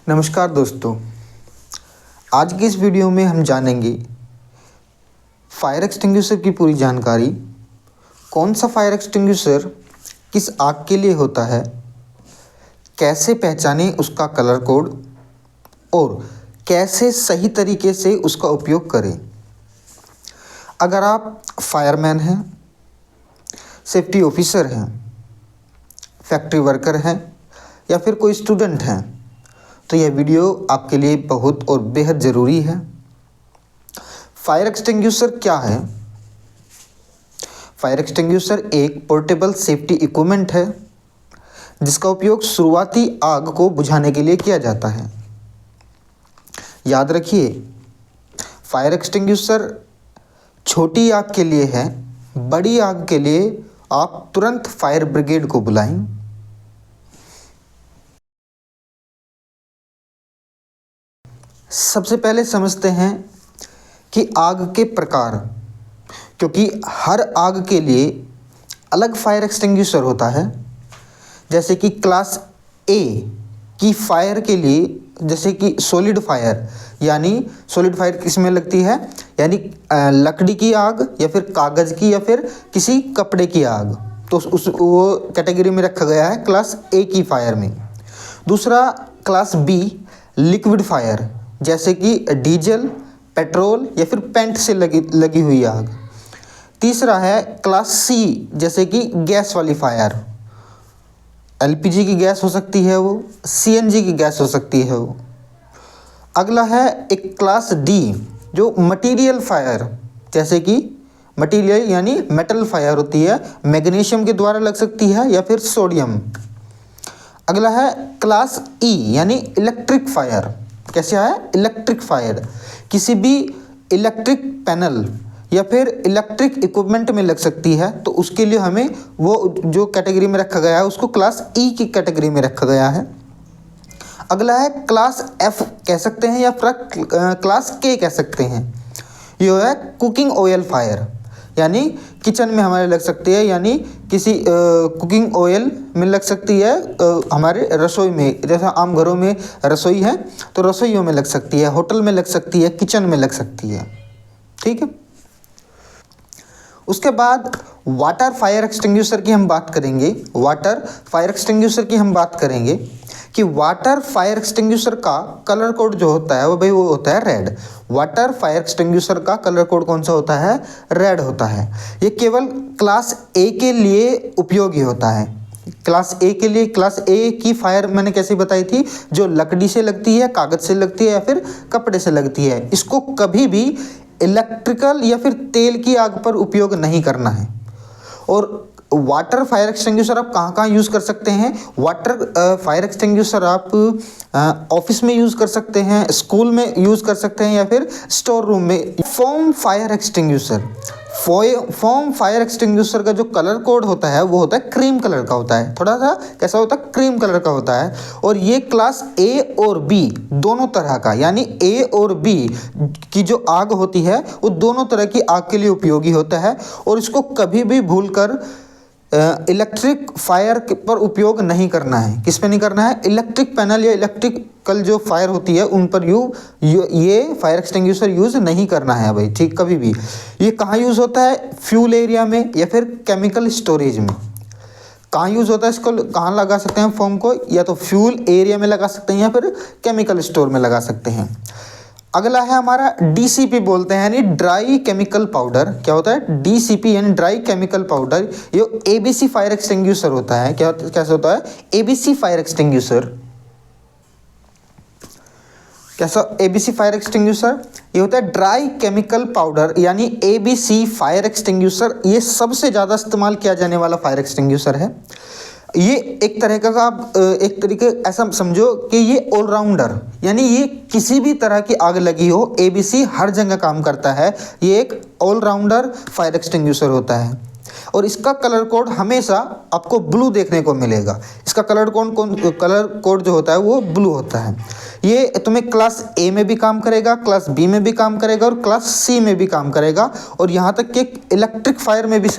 नमस्कार दोस्तों, आज की इस वीडियो में हम जानेंगे फायर एक्सटिंग्विशर की पूरी जानकारी। कौन सा फायर एक्सटिंग्विशर किस आग के लिए होता है, कैसे पहचानें उसका कलर कोड और कैसे सही तरीके से उसका उपयोग करें। अगर आप फायरमैन हैं, सेफ्टी ऑफिसर हैं, फैक्ट्री वर्कर हैं या फिर कोई स्टूडेंट हैं तो यह वीडियो आपके लिए बहुत और बेहद ज़रूरी है। फायर एक्सटिंग्विशर क्या है? फायर एक्सटिंग्विशर एक पोर्टेबल सेफ्टी इक्विपमेंट है जिसका उपयोग शुरुआती आग को बुझाने के लिए किया जाता है। याद रखिए, फायर एक्सटिंग्विशर छोटी आग के लिए है, बड़ी आग के लिए आप तुरंत फायर ब्रिगेड को बुलाएं। सबसे पहले समझते हैं कि आग के प्रकार, क्योंकि हर आग के लिए अलग फायर एक्सटिंग्विशर होता है। जैसे कि क्लास ए की फायर के लिए, जैसे कि सॉलिड फायर, यानी सॉलिड फायर किसमें लगती है, यानी लकड़ी की आग या फिर कागज़ की या फिर किसी कपड़े की आग, तो उस वो कैटेगरी में रखा गया है क्लास ए की फायर में। दूसरा क्लास बी लिक्विड फायर, जैसे कि डीजल, पेट्रोल या फिर पेंट से लगी हुई आग। तीसरा है क्लास सी, जैसे कि गैस वाली फायर, एलपीजी की गैस हो सकती है वो, सीएनजी की गैस हो सकती है वो। अगला है एक क्लास डी जो मटेरियल फायर, जैसे कि मटेरियल यानी मेटल फायर होती है, मैग्नीशियम के द्वारा लग सकती है या फिर सोडियम। अगला है क्लास ई यानी इलेक्ट्रिक फायर। कैसे है? इलेक्ट्रिक फायर किसी भी इलेक्ट्रिक पैनल या फिर इलेक्ट्रिक इक्विपमेंट में लग सकती है, तो उसके लिए हमें वो जो कैटेगरी में रखा गया है उसको क्लास ई की कैटेगरी में रखा गया है। अगला है क्लास एफ कह सकते हैं या फिर क्लास के कह सकते हैं। ये है कुकिंग ऑयल फायर, यानी किचन में हमारे लग सकती है, यानी किसी कुकिंग ऑयल में लग सकती है हमारे रसोई में। जैसा आम घरों में रसोई है तो रसोइयों में लग सकती है, होटल में लग सकती है, किचन में लग सकती है। ठीक है। उसके बाद वाटर फायर एक्सटिंग्विशर की हम बात करेंगे। वाटर फायर एक्सटिंग्विशर की हम बात करेंगे कि वाटर फायर एक्सटिंग्विशर का कलर कोड जो होता है वो होता है रेड। वाटर फायर एक्सटिंग्विशर का कलर कोड कौन सा होता है? रेड होता है। ये केवल क्लास ए के लिए उपयोगी होता है। क्लास ए के लिए, क्लास ए की फायर मैंने कैसे बताई थी, जो लकड़ी से लगती है, कागज से लगती है या फिर कपड़े से लगती है। इसको कभी भी इलेक्ट्रिकल या फिर तेल की आग पर उपयोग नहीं करना है। और वाटर फायर एक्सटिंग्विशर आप कहाँ कहाँ यूज़ कर सकते हैं? वाटर फायर एक्सटिंग्विशर आप ऑफिस में यूज़ कर सकते हैं, स्कूल में यूज़ कर सकते हैं या फिर स्टोर रूम में। Foam fire extinguisher, foam fire extinguisher का जो कलर कोड होता है वो होता है क्रीम कलर का होता है। थोड़ा सा कैसा होता है? क्रीम कलर का होता है। और ये क्लास ए और बी दोनों तरह का, यानी ए और बी की जो आग होती है वो दोनों तरह की आग के लिए उपयोगी होता है। और इसको कभी भी भूलकर इलेक्ट्रिक फायर पर उपयोग नहीं करना है। किस पे नहीं करना है? इलेक्ट्रिक पैनल या इलेक्ट्रिकल जो फायर होती है उन पर ये फायर एक्सटिंग्विशर यूज़ नहीं करना है भाई। ठीक, कभी भी। ये कहाँ यूज़ होता है? फ्यूल एरिया में या फिर केमिकल स्टोरेज में। कहाँ यूज़ होता है इसको, कहाँ लगा सकते हैं फोम को? या तो फ्यूल एरिया में लगा सकते हैं या फिर केमिकल स्टोर में लगा सकते हैं। अगला है हमारा डीसीपी बोलते हैं, यानी ड्राई केमिकल पाउडर। क्या होता है? डीसीपी यानी ड्राई केमिकल पाउडर। ये एबीसी फायर एक्सटिंग्विशर होता है। कैसे होता है? ABC fire extinguisher. कैसा एबीसी फायर एक्सटिंग्विशर? ये होता है ड्राई केमिकल पाउडर, यानी एबीसी फायर एक्सटिंग्विशर। ये सबसे ज़्यादा इस्तेमाल किया जाने वाला फायर एक्सटिंग्विशर है। ये एक तरह का आप एक तरीके ऐसा समझो कि ये ऑलराउंडर, यानी ये किसी भी तरह की आग लगी हो, एबीसी हर जगह काम करता है। ये एक ऑलराउंडर फायर एक्सटिंग्विशर होता है। और इसका कलर कोड हमेशा आपको ब्लू देखने को मिलेगा। इसका कलर कोड जो होता है वो ब्लू होता है। ये तुम्हें क्लास ए में भी काम करेगा, क्लास बी में भी काम करेगा और क्लास सी में भी काम करेगा। और यहाँ तक कि इलेक्ट्रिक फायर में भी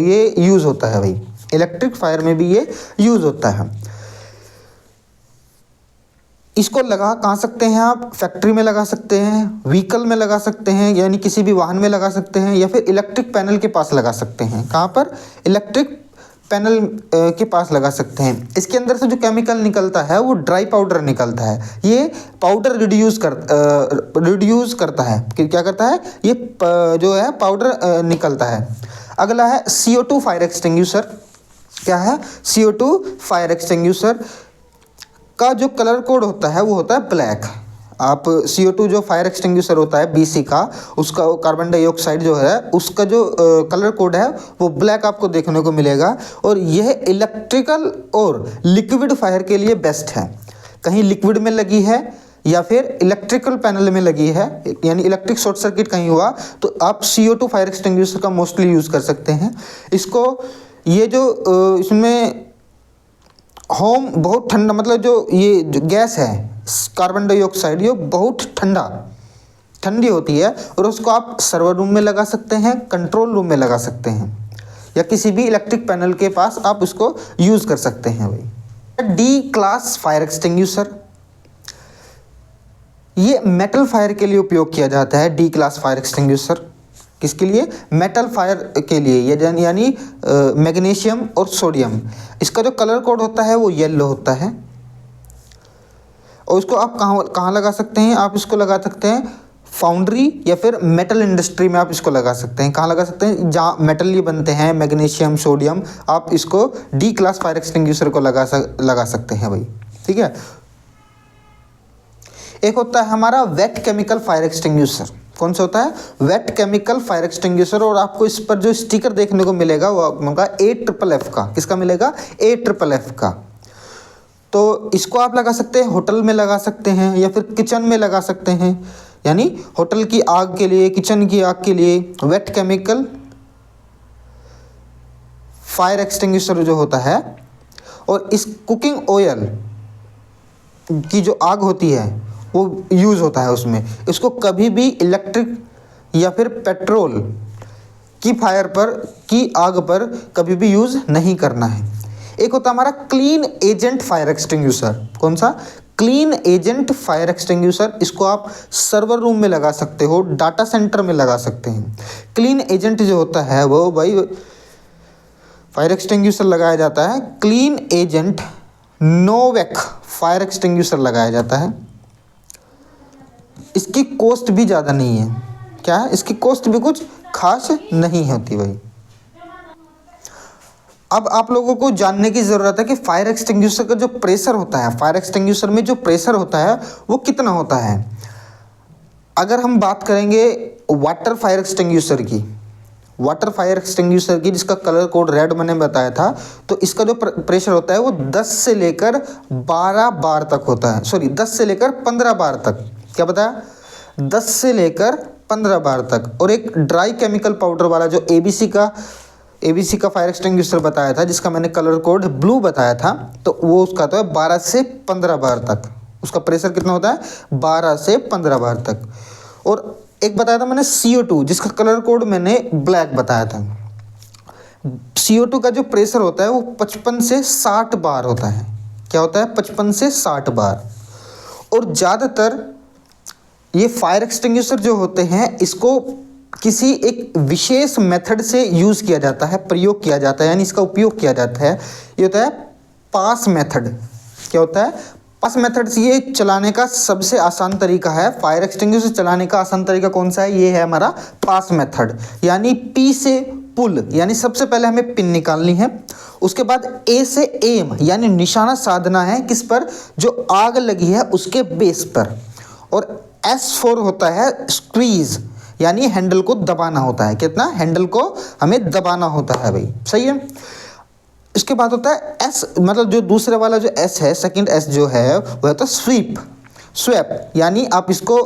ये यूज़ होता है भाई। इलेक्ट्रिक फायर में भी ये यूज़ होता है। इसको लगा कहाँ सकते हैं आप, फैक्ट्री में लगा सकते हैं, व्हीकल में लगा सकते हैं यानी किसी भी वाहन में लगा सकते हैं, या फिर इलेक्ट्रिक पैनल के पास लगा सकते हैं। कहाँ पर, इलेक्ट्रिक पैनल के पास लगा सकते हैं। इसके अंदर से जो केमिकल निकलता है वो ड्राई पाउडर निकलता है। ये पाउडर रिड्यूस करता है कि क्या करता है, ये जो है पाउडर निकलता है। अगला है CO2 फायर एक्सटिंग्विशर। क्या है, CO2 फायर एक्सटिंग्विशर का जो कलर कोड होता है वो होता है ब्लैक। आप CO2 जो फायर एक्सटिंग्विशर होता है BC का, उसका कार्बन डाइऑक्साइड जो है उसका जो कलर कोड है वो ब्लैक आपको देखने को मिलेगा। और यह इलेक्ट्रिकल और लिक्विड फायर के लिए बेस्ट है। कहीं लिक्विड में लगी है या फिर इलेक्ट्रिकल पैनल में लगी है, यानी इलेक्ट्रिक शॉर्ट सर्किट कहीं हुआ तो आप CO2 फायर एक्सटिंग्विशर का मोस्टली यूज़ कर सकते हैं इसको। ये जो इसमें होम बहुत ठंडा, मतलब जो ये जो गैस है कार्बन डाइऑक्साइड, ये बहुत ठंडी होती है और उसको आप सर्वर रूम में लगा सकते हैं, कंट्रोल रूम में लगा सकते हैं, या किसी भी इलेक्ट्रिक पैनल के पास आप उसको यूज़ कर सकते हैं भाई। D क्लास फायर एक्सटिंग्विशर, ये मेटल फायर के लिए उपयोग किया जाता है। D क्लास फायर एक्सटिंग्विशर किसके लिए, मेटल फायर के लिए, ये यानी मैग्नीशियम और सोडियम। इसका जो कलर कोड होता है वो येलो होता है। और इसको आप कहाँ लगा सकते हैं, आप इसको लगा सकते हैं फाउंड्री या फिर मेटल इंडस्ट्री में आप इसको लगा सकते हैं। कहाँ लगा सकते हैं, जहाँ मेटल ये बनते हैं, मैग्नीशियम सोडियम, आप इसको D क्लास फायर एक्सटिंग्विशर को लगा सकते हैं भाई। ठीक है। एक होता है हमारा वेट केमिकल फायर एक्सटिंग्विशर। कौन सा होता है, वेट केमिकल फायर एक्सटिंग्विशर। और आपको इस पर जो स्टिकर देखने को मिलेगा वो होगा AFFF का। किसका मिलेगा, AFFF का। तो इसको आप लगा सकते हैं, होटल में लगा सकते हैं या फिर किचन में लगा सकते हैं, यानी होटल की आग के लिए, किचन की आग के लिए वेट केमिकल फायर एक्सटिंग्विशर जो होता है। और इस कुकिंग ऑयल की जो आग होती है वो यूज़ होता है उसमें। इसको कभी भी इलेक्ट्रिक या फिर पेट्रोल की फायर पर, की आग पर कभी भी यूज़ नहीं करना है। एक होता है हमारा क्लीन एजेंट फायर एक्सटिंग्विशर। कौन सा, क्लीन एजेंट फायर एक्सटिंग्विशर। इसको आप सर्वर रूम में लगा सकते हो, डाटा सेंटर में लगा सकते हैं। क्लीन एजेंट जो होता है वो भाई फायर एक्सटिंग्विशर लगाया जाता है, क्लीन एजेंट नोवेक फायर एक्सटिंग्विशर लगाया जाता है। इसकी कॉस्ट भी ज़्यादा नहीं है। क्या है, इसकी कॉस्ट भी कुछ खास नहीं होती भाई। अब आप लोगों को जानने की ज़रूरत है कि फायर एक्सटिंग्विशर का जो प्रेशर होता है, फायर एक्सटिंग्विशर में जो प्रेशर होता है वो कितना होता है। अगर हम बात करेंगे वाटर फायर एक्सटिंग्विशर की, वाटर फायर एक्सटिंग्विशर की जिसका कलर कोड रेड मैंने बताया था, तो इसका जो प्रेशर होता है वो 10 से लेकर 12 बार तक होता है। सॉरी, 10 से लेकर 15 बार तक। क्या बताया, 10 से लेकर 15 बार तक। और एक ड्राई केमिकल पाउडर वाला जो ABC का फायर एक्सटिंग्विशर बताया था, जिसका मैंने कलर कोड ब्लू बताया था, तो वो उसका तो है 12 से 15 बार तक। उसका प्रेशर कितना होता है, 12 से 15 बार तक। और एक बताया था मैंने CO2, जिसका कलर कोड मैंने ब्लैक बताया था। CO2 का जो प्रेशर होता है वो 55 से 60 बार होता है। क्या होता है, 55 से 60 बार। और ज़्यादातर ये फायर एक्सटिंग्विशर जो होते हैं इसको किसी एक विशेष मेथड से यूज़ किया जाता है, प्रयोग किया जाता है, यानी इसका उपयोग किया जाता है। ये होता है पास मेथड। क्या होता है, पास मेथड से ये चलाने का सबसे आसान तरीका है। फायर एक्सटिंग्विशर चलाने का आसान तरीका कौन सा है, ये है हमारा पास मेथड। यानी P से पुल, यानी सबसे पहले हमें पिन निकालनी है, उसके बाद A से एम यानी निशाना साधना है किस पर, जो आग लगी है उसके बेस पर। और S4 होता है स्क्वीज, यानी हैंडल को दबाना होता है। कितना, हैंडल को हमें दबाना होता है भाई, सही है। इसके बाद होता है S, मतलब जो दूसरे वाला जो S है, सेकंड S जो है वह होता है स्वैप, यानी आप इसको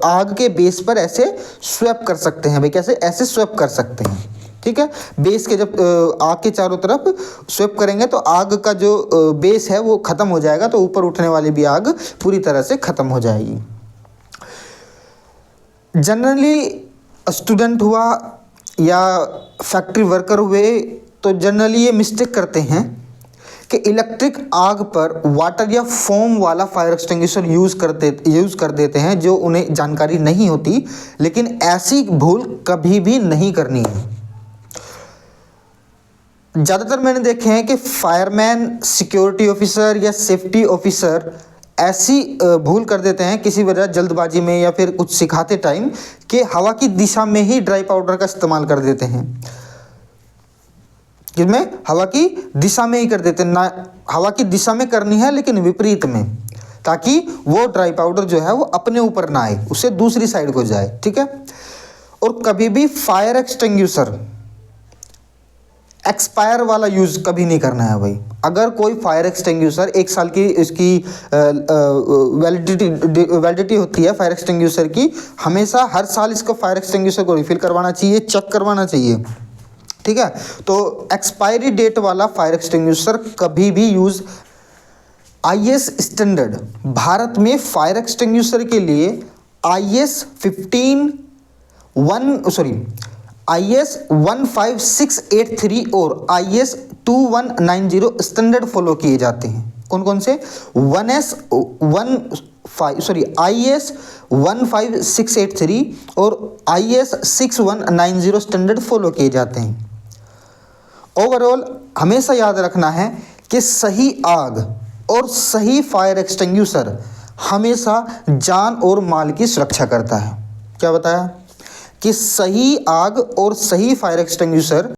आग के बेस पर ऐसे स्वैप कर सकते हैं भाई। कैसे, ऐसे स्वैप कर सकते हैं। ठीक है, बेस के जब आग के चारों तरफ स्वैप करेंगे तो आग का जो बेस है वो ख़त्म हो जाएगा, तो ऊपर उठने वाली भी आग पूरी तरह से ख़त्म हो जाएगी। जनरली स्टूडेंट हुआ या फैक्ट्री वर्कर हुए तो जनरली ये मिस्टेक करते हैं कि इलेक्ट्रिक आग पर वाटर या फोम वाला फायर एक्सटिंग्विशर यूज़ कर देते हैं जो उन्हें जानकारी नहीं होती, लेकिन ऐसी भूल कभी भी नहीं करनी है। ज़्यादातर मैंने देखे हैं कि फायरमैन, सिक्योरिटी ऑफिसर या सेफ्टी ऑफिसर ऐसी भूल कर देते हैं किसी वजह, जल्दबाजी में या फिर कुछ सिखाते टाइम, कि हवा की दिशा में ही ड्राई पाउडर का इस्तेमाल कर देते हैं। जिसमें हवा की दिशा में ही कर देते हैं, ना हवा की दिशा में करनी है लेकिन विपरीत में, ताकि वो ड्राई पाउडर जो है वो अपने ऊपर ना आए, उसे दूसरी साइड को जाए। ठीक है। और कभी भी फायर एक्सटिंग्विशर एक्सपायर वाला यूज़ कभी नहीं करना है भाई। अगर कोई फायर एक्सटिंग्विशर 1 साल की इसकी वैलिडिटी होती है फायर एक्सटिंग्विशर की, हमेशा हर साल इसको फायर एक्सटिंग्विशर को रिफिल करवाना चाहिए, चेक करवाना चाहिए। ठीक है। तो एक्सपायरी डेट वाला फायर एक्सटिंग्विशर कभी भी यूज़। IS स्टैंडर्ड, भारत में फायर एक्सटिंग्विशर के लिए IS 15683 और IS 2190 स्टैंडर्ड फॉलो किए जाते हैं। कौन कौन से? IS 15683 और IS 6190 स्टैंडर्ड फॉलो किए जाते हैं। ओवरऑल हमेशा याद रखना है कि सही आग और सही फायर एक्सटिंग्विशर हमेशा जान और माल की सुरक्षा करता है। क्या बताया? कि सही आग और सही फायर एक्सटिंग्विशर